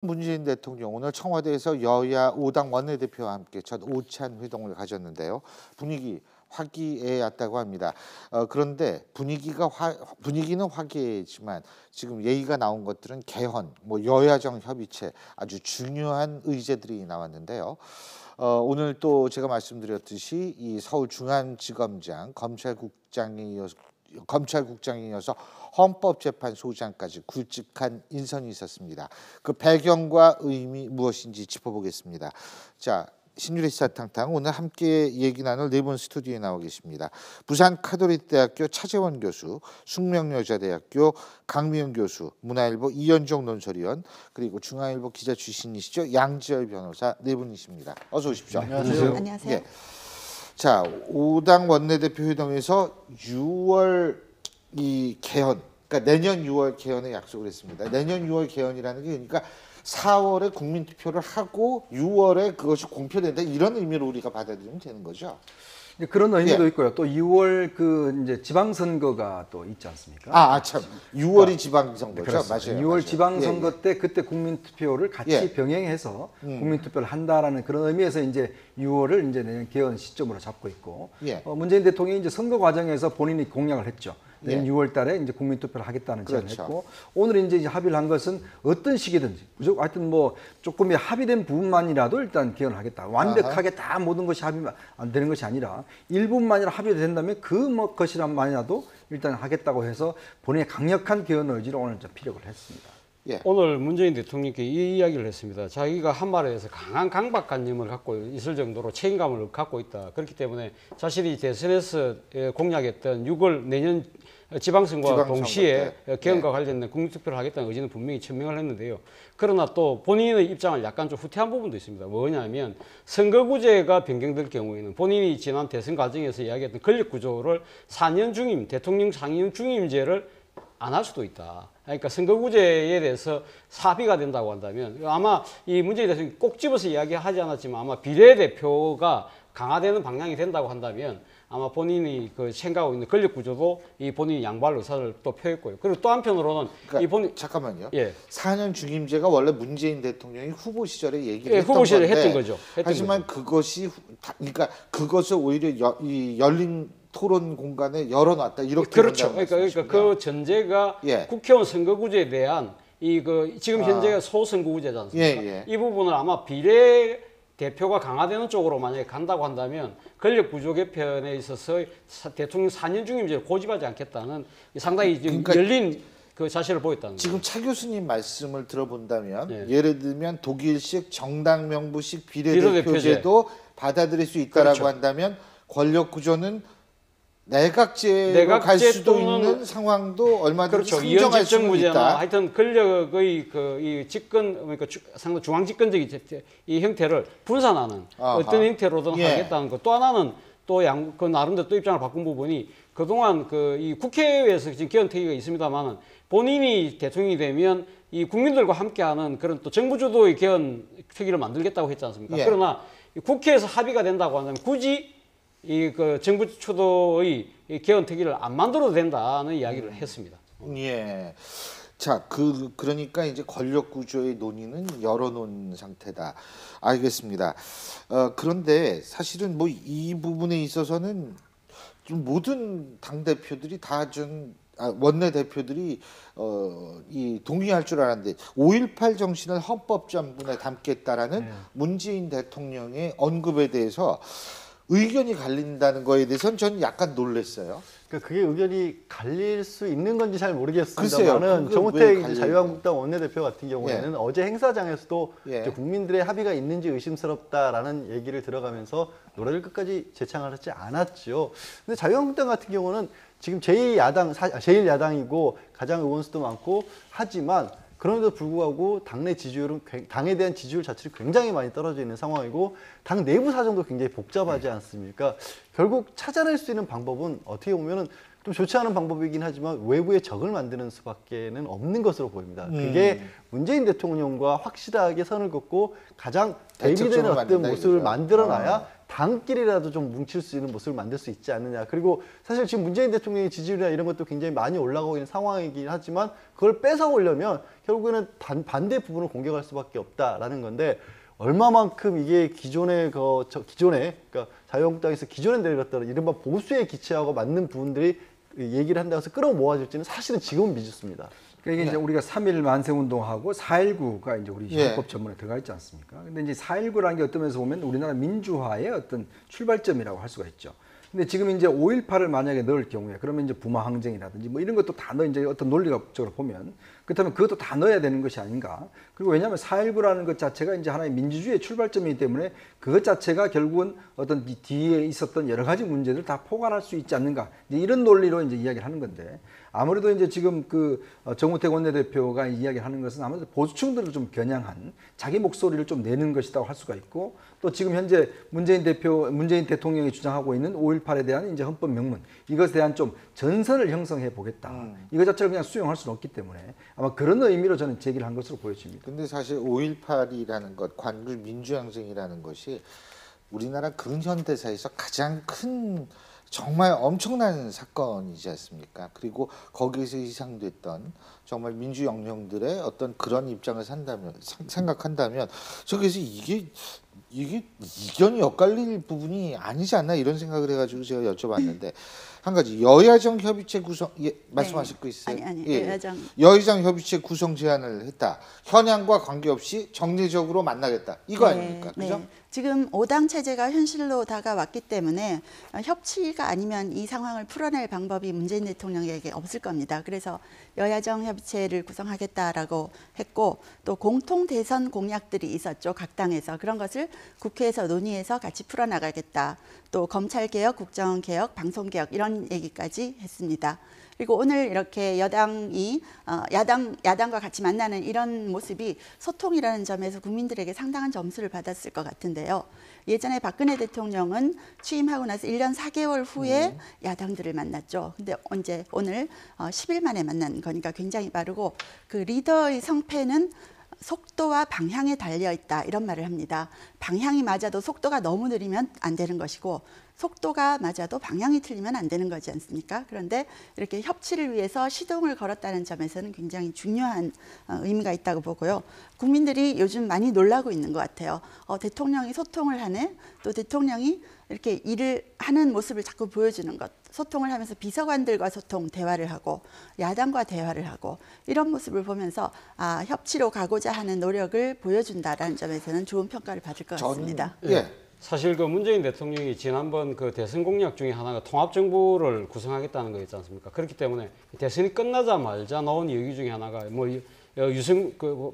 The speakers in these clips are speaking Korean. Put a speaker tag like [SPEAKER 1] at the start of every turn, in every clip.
[SPEAKER 1] 문재인 대통령 오늘 청와대에서 여야 5당 원내대표와 함께 첫 오찬 회동을 가졌는데요. 분위기 화기애애했다고 합니다. 그런데 분위기는 화기애애지만 지금 얘기가 나온 것들은 개헌, 여야정 협의체 아주 중요한 의제들이 나왔는데요. 오늘 또 제가 말씀드렸듯이 이 서울중앙지검장 검찰국장에 이어서 헌법재판소장까지 굵직한 인선이 있었습니다. 그 배경과 의미 무엇인지 짚어보겠습니다. 자, 신유리 시사탕탕 오늘 함께 얘기 나눌 네 분 스튜디오에 나와 계십니다. 부산 카톨릭대학교 차재원 교수, 숙명여자대학교 강미영 교수, 문화일보 이현종 논설위원, 그리고 중앙일보 기자 출신이시죠 양지열 변호사 네 분이십니다. 어서 오십시오.
[SPEAKER 2] 안녕하세요.
[SPEAKER 3] 안녕하세요.
[SPEAKER 1] 예. 자, 5당 원내대표 회동에서 6월 이 개헌, 그러니까 내년 6월 개헌에 약속을 했습니다. 내년 6월 개헌이라는 게 그러니까 4월에 국민투표를 하고 6월에 그것이 공표된다 이런 의미로 우리가 받아들이면 되는 거죠.
[SPEAKER 2] 그런 의미도
[SPEAKER 1] 예.
[SPEAKER 2] 있고요. 또 6월 이제 지방선거가 또 있지 않습니까?
[SPEAKER 1] 참 6월이 지방선거죠.
[SPEAKER 2] 그렇습니다.
[SPEAKER 1] 맞아요.
[SPEAKER 2] 6월
[SPEAKER 1] 맞아요.
[SPEAKER 2] 지방선거
[SPEAKER 1] 예.
[SPEAKER 2] 때 그때 국민투표를 같이
[SPEAKER 1] 예.
[SPEAKER 2] 병행해서 국민투표를 한다라는 그런 의미에서 이제 6월을 이제 내년 개헌 시점으로 잡고 있고
[SPEAKER 1] 예.
[SPEAKER 2] 문재인 대통령이 이제 선거 과정에서 본인이 공약을 했죠. 내년
[SPEAKER 1] 예.
[SPEAKER 2] 6월 달에 이제 국민투표를 하겠다는 제안을
[SPEAKER 1] 그렇죠.
[SPEAKER 2] 했고 오늘 이제 합의를 한 것은 어떤 시기든지 무조건 하여튼 조금 합의된 부분만이라도 일단 개헌을 하겠다. 완벽하게 다 모든 것이 합의가 안 되는 것이 아니라 일부분만이라 합의가 된다면 것이란만이라도 일단 하겠다고 해서 본인의 강력한 개헌 의지를 오늘 좀 피력을 했습니다.
[SPEAKER 1] 예.
[SPEAKER 3] 오늘 문재인 대통령께 이 이야기를 했습니다. 자기가 한 말에 대해서 강한 강박관념을 갖고 있을 정도로 책임감을 갖고 있다. 그렇기 때문에 자신이 대선에서 공약했던 6월 내년 지방선거와 동시에 개헌과 관련된 국민투표를 하겠다는 의지는 분명히 천명을 했는데요. 그러나 또 본인의 입장을 약간 좀 후퇴한 부분도 있습니다. 뭐냐면 선거구제가 변경될 경우에는 본인이 지난 대선 과정에서 이야기했던 권력구조를 4년 중임, 대통령 상임 중임제를 안 할 수도 있다. 그러니까 선거구제에 대해서 합의가 된다고 한다면 아마 이 문재인 대통령이 꼭 집어서 이야기하지 않았지만 아마 비례대표가 강화되는 방향이 된다고 한다면 아마 본인이 생각하고 있는 권력구조도 이 본인이 양보할 의사를 또 표했고요. 그리고 또 한편으로는
[SPEAKER 1] 그러니까 잠깐만요.
[SPEAKER 3] 예.
[SPEAKER 1] 4년 중임제가 원래 문재인 대통령이 후보 시절에 얘기를 했던
[SPEAKER 3] 후보 시절에
[SPEAKER 1] 건데
[SPEAKER 3] 했던 거죠.
[SPEAKER 1] 하지만 그러니까 그것을 오히려 이 열린 토론 공간에 열어놨다 이렇게
[SPEAKER 3] 그렇죠.
[SPEAKER 1] 본다는
[SPEAKER 3] 그러니까 그 전제가
[SPEAKER 1] 예.
[SPEAKER 3] 국회의원 선거구제에 대한 지금 현재가 소선거구제지 않습니까?
[SPEAKER 1] 예.
[SPEAKER 3] 이 부분을 아마 비례 대표가 강화되는 쪽으로 만약에 간다고 한다면 권력구조 개편에 있어서 대통령 4년 중임제를 고집하지 않겠다는 상당히
[SPEAKER 1] 그러니까
[SPEAKER 3] 열린 그 자세를 보였다는 거죠.
[SPEAKER 1] 지금 차 교수님 말씀을 들어본다면
[SPEAKER 3] 예.
[SPEAKER 1] 예를 들면 독일식 정당 명부식 비례대표제도 받아들일 수 있다라고
[SPEAKER 3] 그렇죠.
[SPEAKER 1] 한다면 권력구조는 내각제로 갈 수도 있는 상황도 얼마든지
[SPEAKER 3] 그렇죠.
[SPEAKER 1] 상정할 수는
[SPEAKER 3] 이현집정부제나
[SPEAKER 1] 있다.
[SPEAKER 3] 하여튼 권력의 이 집권 그러니까 상당 중앙집권적인 이 형태를 분산하는 어떤 형태로든
[SPEAKER 1] 예.
[SPEAKER 3] 하겠다는 것. 또 하나는 그 나름대로 또 입장을 바꾼 부분이 그동안 이 국회에서 지금 개헌특위가 있습니다만은 본인이 대통령이 되면 이 국민들과 함께하는 그런 또 정부 주도의 개헌특위를 만들겠다고 했지 않습니까?
[SPEAKER 1] 예.
[SPEAKER 3] 그러나 국회에서 합의가 된다고 한다면 굳이 정부 주도의 개헌특위를 안 만들어도 된다는 이야기를 했습니다.
[SPEAKER 1] 예. 자, 그러니까 이제 권력 구조의 논의는 열어놓은 상태다. 알겠습니다. 그런데 사실은 이 부분에 있어서는 좀 모든 당 대표들이 원내 대표들이 이 동의할 줄 알았는데 5.18 정신을 헌법전문에 담겠다라는 문재인 대통령의 언급에 대해서 의견이 갈린다는 거에 대해서는 저는 약간 놀랐어요.
[SPEAKER 4] 그러니까 그게 의견이 갈릴 수 있는 건지 잘
[SPEAKER 1] 글쎄요.
[SPEAKER 4] 모르겠습니다만은 정우택 자유한국당 원내대표 같은 경우에는
[SPEAKER 1] 예.
[SPEAKER 4] 어제 행사장에서도
[SPEAKER 1] 예.
[SPEAKER 4] 이제 국민들의 합의가 있는지 의심스럽다라는 얘기를 들어가면서 노래를 끝까지 재창하지 않았죠. 근데 자유한국당 같은 경우는 지금 제1야당이고 가장 의원수도 많고 하지만 그럼에도 불구하고 당에 대한 지지율 자체는 굉장히 많이 떨어져 있는 상황이고 당 내부 사정도 굉장히 복잡하지 않습니까? 결국 찾아낼 수 있는 방법은 어떻게 보면은 좀 좋지 않은 방법이긴 하지만 외부의 적을 만드는 수밖에는 없는 것으로 보입니다. 그게 문재인 대통령과 확실하게 선을 긋고 가장 대비되는 어떤 모습을 만들어놔야 당끼리라도 좀 뭉칠 수 있는 모습을 만들 수 있지 않느냐. 그리고 사실 지금 문재인 대통령의 지지율이나 이런 것도 굉장히 많이 올라가고 있는 상황이긴 하지만 그걸 뺏어오려면 결국에는 반대 부분을 공격할 수밖에 없다라는 건데 얼마만큼 이게 기존에 그러니까 자유한국당에서 기존에 내렸던 이른바 보수의 기치하고 맞는 부분들이 얘기를 한다고 해서 끌어모아질지는 사실은 지금은 미지수입니다.
[SPEAKER 2] 그러니까 이제 우리가 3.1 만세운동하고 4.19가 이제 우리 헌법 전문에 들어가 있지 않습니까? 근데 이제 4.19라는 게 어떤 면에서 보면 우리나라 민주화의 어떤 출발점이라고 할 수가 있죠. 근데 지금 이제 5.18을 만약에 넣을 경우에 그러면 이제 부마 항쟁이라든지 뭐 이런 것도 다 이제 어떤 논리적으로 보면 그렇다면 그것도 다 넣어야 되는 것이 아닌가. 그리고 왜냐하면 4.19라는 것 자체가 이제 하나의 민주주의의 출발점이기 때문에 그것 자체가 결국은 어떤 뒤에 있었던 여러 가지 문제들 다 포괄할 수 있지 않는가. 이제 이런 논리로 이제 이야기를 하는 건데 아무래도 이제 지금 그 정우택 원내대표가 이야기를 하는 것은 아무래도 보수층들을 좀 겨냥한 자기 목소리를 좀 내는 것이라고 할 수가 있고 또 지금 현재 문재인 대통령이 주장하고 있는 5.18에 대한 이제 헌법 명문 이것에 대한 좀 전선을 형성해 보겠다. 이거 자체를 그냥 수용할 수는 없기 때문에 아마 그런 의미로 저는 제기를 한 것으로 보여집니다.
[SPEAKER 1] 근데 사실 5.18이라는 것, 관글 민주항쟁이라는 것이 우리나라 근현대사에서 가장 큰 정말 엄청난 사건이지 않습니까? 그리고 거기에서 이상됐던 정말 민주 영령들의 어떤 그런 입장을 생각한다면 저기서 이게 이견이 엇갈릴 부분이 아니지 않나 이런 생각을 해가지고 제가 여쭤봤는데 한 가지 여야정 협의체 구성 말씀하실 거 있어요?
[SPEAKER 5] 아니
[SPEAKER 1] 여야정 협의체 구성 제안을 했다. 현황과 관계없이 정례적으로 만나겠다. 이거 아닙니까? 그죠?
[SPEAKER 5] 네. 지금 5당 체제가 현실로 다가왔기 때문에 협치가 아니면 이 상황을 풀어낼 방법이 문재인 대통령에게 없을 겁니다. 그래서 여야정 협의체를 구성하겠다라고 했고 또 공통 대선 공약들이 있었죠. 각 당에서. 그런 것을 국회에서 논의해서 같이 풀어나가겠다. 또 검찰개혁, 국정개혁, 방송개혁 이런 얘기까지 했습니다. 그리고 오늘 이렇게 여당이 야당과 같이 만나는 이런 모습이 소통이라는 점에서 국민들에게 상당한 점수를 받았을 것 같은데요. 예전에 박근혜 대통령은 취임하고 나서 1년 4개월 후에 야당들을 만났죠. 근데 오늘 10일 만에 만난 거니까 굉장히 빠르고 그 리더의 성패는 속도와 방향에 달려 있다 이런 말을 합니다. 방향이 맞아도 속도가 너무 느리면 안 되는 것이고 속도가 맞아도 방향이 틀리면 안 되는 거지 않습니까? 그런데 이렇게 협치를 위해서 시동을 걸었다는 점에서는 굉장히 중요한 의미가 있다고 보고요. 국민들이 요즘 많이 놀라고 있는 것 같아요. 대통령이 소통을 하네. 또 대통령이 이렇게 일을 하는 모습을 자꾸 보여주는 것. 소통을 하면서 비서관들과 대화를 하고 야당과 대화를 하고 이런 모습을 보면서 협치로 가고자 하는 노력을 보여준다라는 점에서는 좋은 평가를 받을 것 같습니다.
[SPEAKER 3] 사실 그 문재인 대통령이 지난번 그 대선 공약 중에 하나가 통합정부를 구성하겠다는 거 있지 않습니까? 그렇기 때문에 대선이 끝나자마자 나온 얘기 중에 하나가 뭐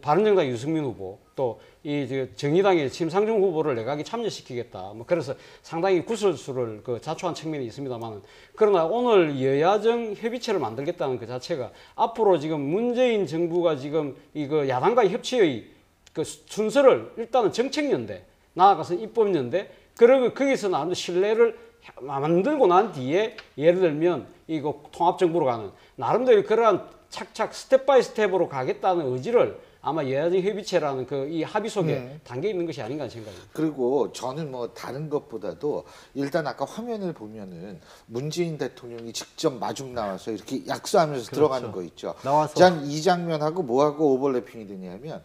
[SPEAKER 3] 바른정당 유승민 후보 또 이 정의당의 심상정 후보를 내각에 참여시키겠다. 뭐 그래서 상당히 구설수를 자초한 측면이 있습니다만 그러나 오늘 여야정 협의체를 만들겠다는 그 자체가 앞으로 지금 문재인 정부가 지금 이거 야당과의 협치의 그 순서를 일단은 정책연대 나아가서 입법연대 그리고 거기서 나는 신뢰를 만들고 난 뒤에 예를 들면 이거 통합정부로 가는 나름대로 그러한 착착 스텝 바이 스텝으로 가겠다는 의지를 아마 여야정 협의체라는 이 합의 속에 담겨 있는 것이 아닌가 생각합니다.
[SPEAKER 1] 그리고 저는 뭐 다른 것보다도 일단 아까 화면을 보면은 문재인 대통령이 직접 마중 나와서 이렇게 약수하면서 들어가는 거 있죠. 나와서 이 장면하고 뭐하고 오버래핑이 되냐면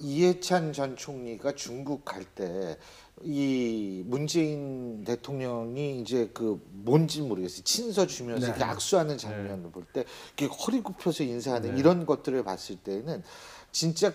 [SPEAKER 1] 이해찬 전 총리가 중국 갈 때 이 문재인 대통령이 이제 뭔지 모르겠어요. 친서 주면서 이렇게 악수하는 장면을 볼 때 이렇게 허리 굽혀서 인사하는 이런 것들을 봤을 때는 진짜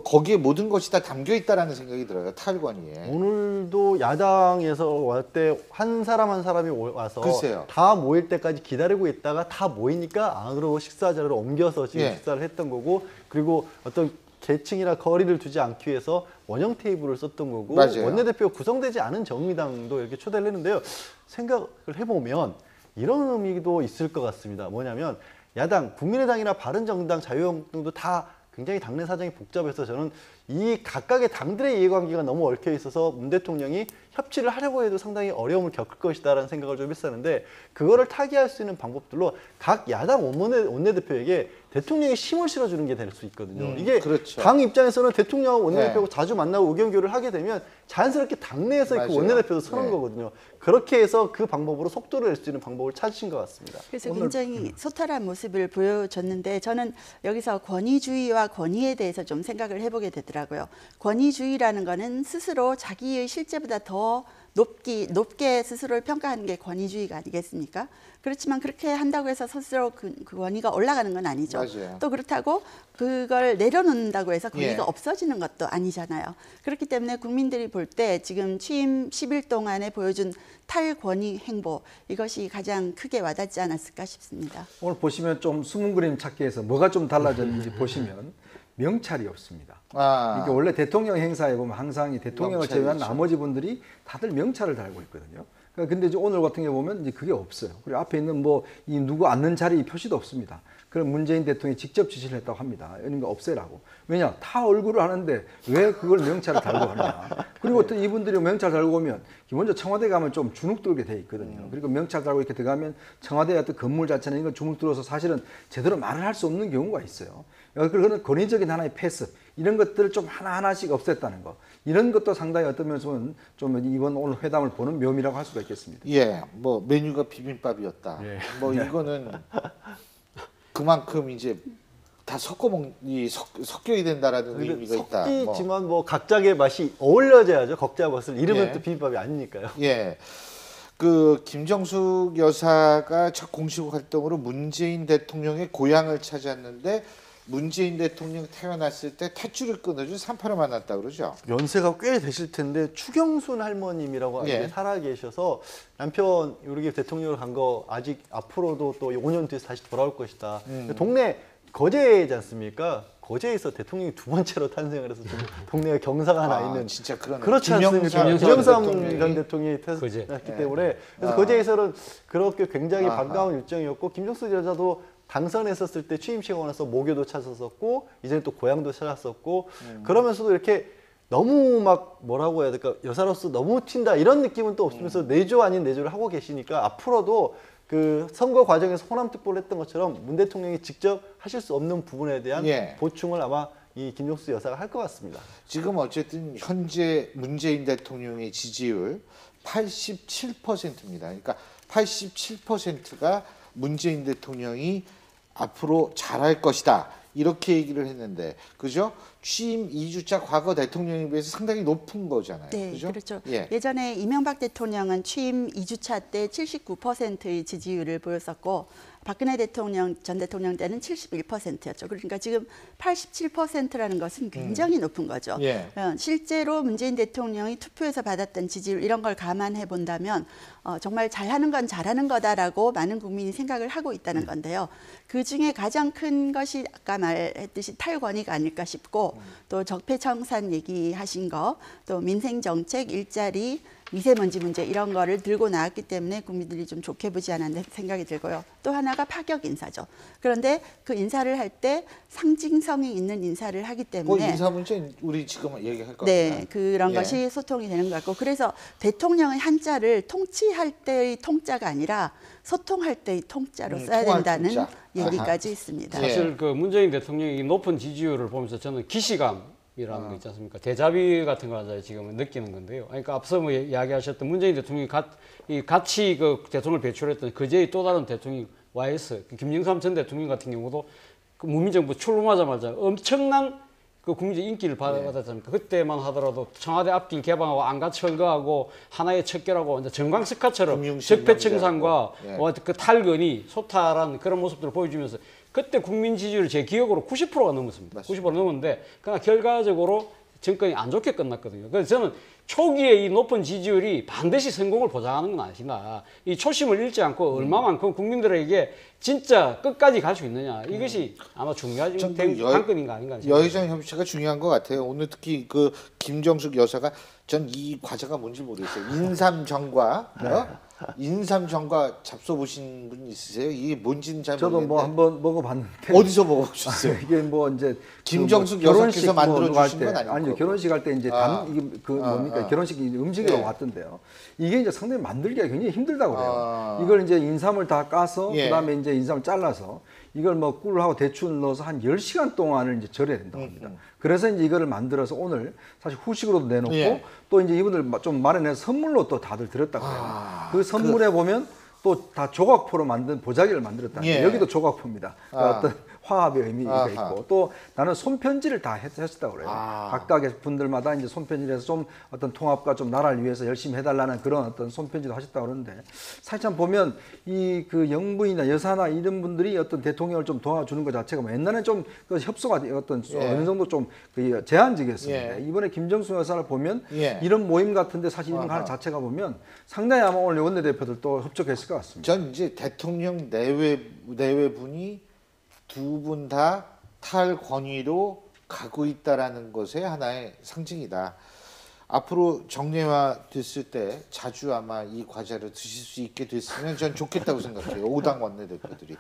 [SPEAKER 1] 거기에 모든 것이 다 담겨 있다라는 생각이 들어요. 탈관위에.
[SPEAKER 4] 오늘도 야당에서 올 때 한 사람 한 사람이 와서
[SPEAKER 1] 글쎄요.
[SPEAKER 4] 다 모일 때까지 기다리고 있다가 다 모이니까 그러고 식사 자리로 옮겨서 지금 식사를 했던 거고 그리고 어떤 계층이나 거리를 두지 않기 위해서 원형 테이블을 썼던 거고
[SPEAKER 1] 맞아요.
[SPEAKER 4] 원내대표가 구성되지 않은 정의당도 이렇게 초대를 했는데요. 생각을 해보면 이런 의미도 있을 것 같습니다. 뭐냐면 야당, 국민의당이나 바른정당, 자유한국당도 다 굉장히 당내 사정이 복잡해서 저는 이 각각의 당들의 이해관계가 너무 얽혀 있어서 문 대통령이 협치를 하려고 해도 상당히 어려움을 겪을 것이다라는 생각을 좀 했었는데 그거를 타개할 수 있는 방법들로 각 야당 원내대표에게 대통령의 힘을 실어주는 게 될 수 있거든요. 이게
[SPEAKER 1] 그렇죠.
[SPEAKER 4] 당 입장에서는 대통령하고 원내대표하고
[SPEAKER 1] 네.
[SPEAKER 4] 자주 만나고 의견 교류를 하게 되면 자연스럽게 당내에서 그
[SPEAKER 1] 맞아요.
[SPEAKER 4] 원내대표도 서는
[SPEAKER 1] 네.
[SPEAKER 4] 거거든요. 그렇게 해서 그 방법으로 속도를 낼 수 있는 방법을 찾으신 것 같습니다.
[SPEAKER 5] 그래서 굉장히 소탈한 모습을 보여줬는데 저는 여기서 권위주의와 권위에 대해서 좀 생각을 해보게 되더라고요. 권위주의라는 거는 스스로 자기의 실제보다 더 높게 스스로를 평가하는 게 권위주의가 아니겠습니까? 그렇지만 그렇게 한다고 해서 스스로 그 권위가 올라가는 건 아니죠.
[SPEAKER 1] 맞아요.
[SPEAKER 5] 또 그렇다고 그걸 내려놓는다고 해서 권위가
[SPEAKER 1] 예.
[SPEAKER 5] 없어지는 것도 아니잖아요. 그렇기 때문에 국민들이 볼 때 지금 취임 10일 동안에 보여준 탈권위 행보 이것이 가장 크게 와닿지 않았을까 싶습니다.
[SPEAKER 2] 오늘 보시면 좀 숨은 그림 찾기 위해서 뭐가 좀 달라졌는지 보시면 명찰이 없습니다.
[SPEAKER 1] 아,
[SPEAKER 2] 이게 원래 대통령 행사에 보면 항상 이 대통령을
[SPEAKER 1] 명찰이죠.
[SPEAKER 2] 제외한 나머지 분들이 다들 명찰을 달고 있거든요. 근데 이제 오늘 같은 경우 보면 이제 그게 없어요. 그리고 앞에 있는 뭐 이 누구 앉는 자리 표시도 없습니다. 그럼 문재인 대통령이 직접 지시를 했다고 합니다. 이런 거 없애라고. 왜냐? 타 얼굴을 하는데 왜 그걸 명찰을 달고 하느냐. 그리고 또 이분들이 명찰 달고 오면 먼저 청와대 가면 좀 주눅 들게 돼 있거든요. 그리고 명찰 달고 이렇게 들어가면 청와대 어떤 건물 자체는 이건 주눅 들어서 사실은 제대로 말을 할 수 없는 경우가 있어요. 그런 권위적인 하나의 패스 이런 것들을 좀 하나하나씩 없앴다는 거 이런 것도 상당히 어떤 면에서는 좀 이번 오늘 회담을 보는 묘미라고 할 수가 있겠습니다.
[SPEAKER 1] 예, 뭐 메뉴가 비빔밥이었다.
[SPEAKER 2] 예.
[SPEAKER 1] 뭐 이거는 그만큼 이제 다 섞여야 된다라는 의미가 있다. 뭐.
[SPEAKER 4] 섞이지만 뭐 각자의 맛이 어울려져야죠. 걷자 벗을 이름은
[SPEAKER 1] 예.
[SPEAKER 4] 또 비빔밥이 아니니까요.
[SPEAKER 1] 예. 그 김정숙 여사가 첫 공식 활동으로 문재인 대통령의 고향을 찾았는데 문재인 대통령 태어났을 때 탯줄을 끊어준 38을 만났다 그러죠.
[SPEAKER 4] 연세가 꽤 되실 텐데 추경순 할머님이라고
[SPEAKER 1] 예.
[SPEAKER 4] 아직 살아 계셔서 남편 요렇게 대통령으로 간 거 아직 앞으로도 또 5년 뒤에 다시 돌아올 것이다. 동네 거제지 않습니까? 거제에서 대통령이 두 번째로 탄생을 해서 좀 동네에 경사가 하나 있는
[SPEAKER 1] 진짜 그런
[SPEAKER 4] 그렇지 않습니까? 김영삼 전 대통령이
[SPEAKER 3] 거제.
[SPEAKER 4] 태어났기 때문에 그래서 거제에서는 그렇게 굉장히 반가운 일정이었고 김정숙 여사도 당선했었을 때 취임식에 와서 모교도 찾았었고 이제는 또 고향도 찾았었고 그러면서도 이렇게 너무 막 뭐라고 해야 될까 여사로서 너무 튄다 이런 느낌은 또 없으면서 내조 아닌 내조를 하고 계시니까 앞으로도 그 선거 과정에서 호남특보를 했던 것처럼 문 대통령이 직접 하실 수 없는 부분에 대한
[SPEAKER 1] 예.
[SPEAKER 4] 보충을 아마 이 김종수 여사가 할 것 같습니다.
[SPEAKER 1] 지금 어쨌든 현재 문재인 대통령의 지지율 87%입니다. 그러니까 87%가 문재인 대통령이 앞으로 잘할 것이다. 이렇게 얘기를 했는데 그죠? 취임 2주차 과거 대통령에 비해서 상당히 높은 거잖아요.
[SPEAKER 5] 네,
[SPEAKER 1] 그죠?
[SPEAKER 5] 그렇죠.
[SPEAKER 1] 예.
[SPEAKER 5] 예전에 이명박 대통령은 취임 2주차 때 79%의 지지율을 보였었고 박근혜 대통령 전 대통령 때는 71%였죠. 그러니까 지금 87%라는 것은 굉장히 높은 거죠.
[SPEAKER 1] 예.
[SPEAKER 5] 실제로 문재인 대통령이 투표에서 받았던 지지율 이런 걸 감안해 본다면 정말 잘하는 건 잘하는 거다라고 많은 국민이 생각을 하고 있다는 건데요. 그 중에 가장 큰 것이 아까 말했듯이 탈권위가 아닐까 싶고 또 적폐청산 얘기하신 거, 또 민생정책, 일자리, 미세먼지 문제 이런 거를 들고 나왔기 때문에 국민들이 좀 좋게 보지 않았나 생각이 들고요. 또 하나가 파격 인사죠. 그런데 그 인사를 할 때 상징성이 있는 인사를 하기 때문에
[SPEAKER 1] 인사 문제 우리 지금 얘기할 겁니다.
[SPEAKER 5] 네, 그런
[SPEAKER 1] 예.
[SPEAKER 5] 것이 소통이 되는 것 같고 그래서 대통령의 한자를 통치할 때의 통자가 아니라 소통할 때의 통자로 써야
[SPEAKER 1] 통할
[SPEAKER 5] 된다는
[SPEAKER 1] 통자.
[SPEAKER 5] 얘기까지 있습니다.
[SPEAKER 1] 예.
[SPEAKER 3] 사실 그 문재인 대통령이 높은 지지율을 보면서 저는 기시감이라는 거 있지 않습니까? 대자비 같은 걸 하자 지금 느끼는 건데요. 그러니까 앞서 뭐 이야기하셨던 문재인 대통령이 같이 그 대통령을 배출했던 그제의 또 다른 대통령 YS 김영삼 전 대통령 같은 경우도 그 문민정부 출범하자마자 엄청난 그 국민적 인기를 받았잖습니까? 그때만 하더라도 청와대 앞길 개방하고 안가 철거하고 하나의 척결하고 이제 정광석화처럼 적폐청산과
[SPEAKER 1] 예.
[SPEAKER 3] 그 탈건이 소탈한 그런 모습들을 보여주면서 그때 국민 지지율 제 기억으로 90%가 넘었습니다.
[SPEAKER 1] 맞습니다.
[SPEAKER 3] 90% 넘었는데 그러나 결과적으로 정권이 안 좋게 끝났거든요. 그래서 저는 초기에 이 높은 지지율이 반드시 성공을 보장하는 건 아니다. 이 초심을 잃지 않고 얼마만큼 국민들에게 진짜 끝까지 갈 수 있느냐. 이것이 아마 중요한 관건인가 아닌가 싶습니다.
[SPEAKER 1] 여의정 협치가 중요한 것 같아요. 오늘 특히 그 김정숙 여사가 전 이 과자가 뭔지 모르겠어요. 인삼정과 인삼정과 잡숴보신 분 있으세요? 이게 뭔지는 잘
[SPEAKER 2] 저도
[SPEAKER 1] 모르겠는데
[SPEAKER 2] 뭐 한번 먹어봤는데
[SPEAKER 1] 어디서 먹어보셨어요?
[SPEAKER 2] 이게 뭐 이제
[SPEAKER 1] 김정숙
[SPEAKER 2] 그 뭐
[SPEAKER 1] 여사께서 만들어 주신 건 아니고.
[SPEAKER 2] 아니요, 결혼식 할 때 이제 이게 그 뭡니까 결혼식 음식으로
[SPEAKER 1] 예.
[SPEAKER 2] 왔던데요. 이게 이제 상당히 만들기가 굉장히 힘들다고 그래요.
[SPEAKER 1] 아.
[SPEAKER 2] 이걸 이제 인삼을 다 까서
[SPEAKER 1] 예.
[SPEAKER 2] 그다음에 이제 인삼을 잘라서 이걸 뭐 꿀하고 대추를 넣어서 한 10시간 동안을 이제 절여야 된다고 합니다. 그래서 이제 이거를 만들어서 오늘 사실 후식으로도 내놓고
[SPEAKER 1] 예.
[SPEAKER 2] 또 이제 이분들 좀 마련해서 선물로 또 다들 드렸다고 해요. 그 선물에 보면 또 다 조각포로 만든 보자기를 만들었다.
[SPEAKER 1] 예.
[SPEAKER 2] 여기도 조각포입니다. 어떤 화합의 의미가
[SPEAKER 1] 아하.
[SPEAKER 2] 있고 또 나는 손편지를 다 했었다고 그래요. 각각의 분들마다 이제 손편지를 해서 좀 어떤 통합과 좀 나라를 위해서 열심히 해달라는 그런 어떤 손편지도 하셨다고 그러는데 사실 참 보면 이 그 영부인이나 여사나 이런 분들이 어떤 대통령을 좀 도와주는 것 자체가 뭐 옛날에 좀 그 협소가 어떤
[SPEAKER 1] 예.
[SPEAKER 2] 어느 정도 좀 그 제한적이었습니다.
[SPEAKER 1] 예.
[SPEAKER 2] 이번에 김정수 여사를 보면
[SPEAKER 1] 예.
[SPEAKER 2] 이런 모임 같은데 사실 이런 거
[SPEAKER 1] 아하.
[SPEAKER 2] 하는 자체가 보면 상당히 아마 오늘 원내대표들도 협조했을 것 같습니다.
[SPEAKER 1] 전 이제 대통령 내외분이 두 분 다 탈권위로 가고 있다라는 것의 하나의 상징이다. 앞으로 정례화 됐을 때 자주 아마 이 과자를 드실 수 있게 됐으면 전 좋겠다고 생각해요. 5당 원내대표들이.